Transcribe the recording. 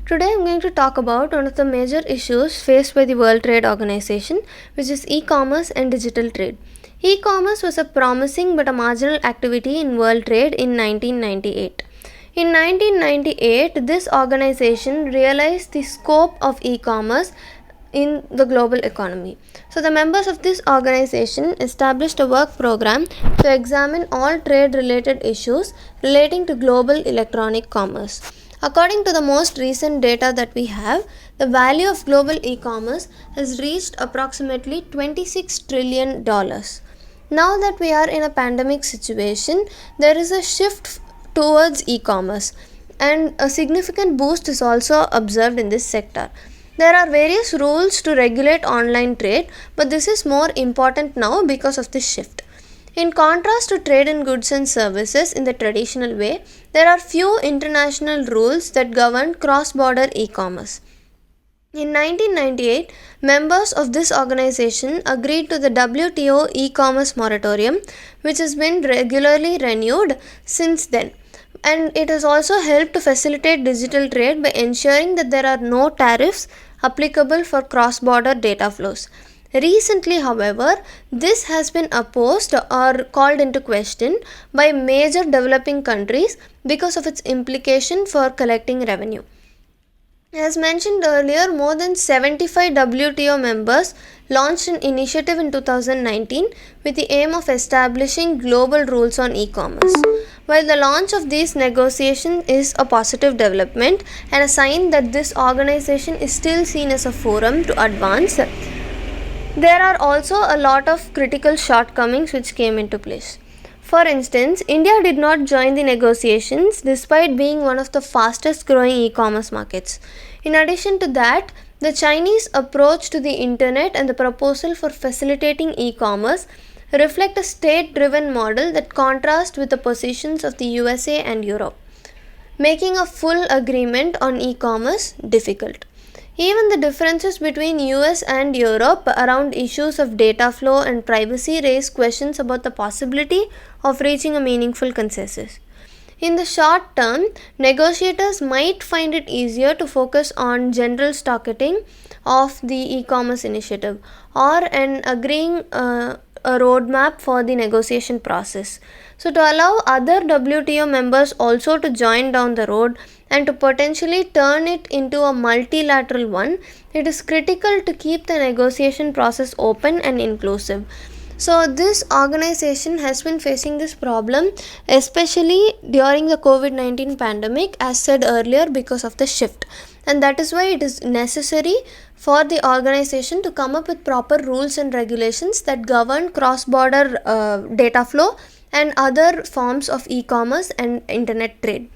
Today I'm going to talk about one of the major issues faced by the World Trade Organization, which is e-commerce and digital trade. E-commerce was a promising but a marginal activity in world trade in 1998. In 1998, this organization realized the scope of e-commerce in the global economy. So the members of this organization established a work program to examine all trade related issues relating to global electronic commerce. According to the most recent data that we have, the value of global e-commerce has reached approximately $26 trillion. Now that we are in a pandemic situation, there is a shift towards e-commerce and a significant boost is also observed in this sector. There are various rules to regulate online trade, but this is more important now because of this shift. In contrast to trade in goods and services in the traditional way, there are few international rules that govern cross-border e-commerce. In 1998, members of this organization agreed to the WTO e-commerce moratorium, which has been regularly renewed since then. And it has also helped to facilitate digital trade by ensuring that there are no tariffs applicable for cross-border data flows. Recently, however, this has been opposed or called into question by major developing countries because of its implication for collecting revenue. As mentioned earlier, more than 75 WTO members launched an initiative in 2019 with the aim of establishing global rules on e-commerce. While the launch of these negotiations is a positive development and a sign that this organization is still seen as a forum to advance, there are also a lot of critical shortcomings which came into place. For instance, India did not join the negotiations despite being one of the fastest growing e-commerce markets. In addition to that, the Chinese approach to the internet and the proposal for facilitating e-commerce reflect a state-driven model that contrasts with the positions of the USA and Europe, making a full agreement on e-commerce difficult. Even the differences between US and Europe around issues of data flow and privacy raise questions about the possibility of reaching a meaningful consensus. In the short term, negotiators might find it easier to focus on general stocketing of the e-commerce initiative or an agreeing a roadmap for the negotiation process. So to allow other WTO members also to join down the road and to potentially turn it into a multilateral one, it is critical to keep the negotiation process open and inclusive. So this organization has been facing this problem especially during the COVID-19 pandemic, as said earlier, because of the shift. And that is why it is necessary for the organization to come up with proper rules and regulations that govern cross-border data flow and other forms of e-commerce and internet trade.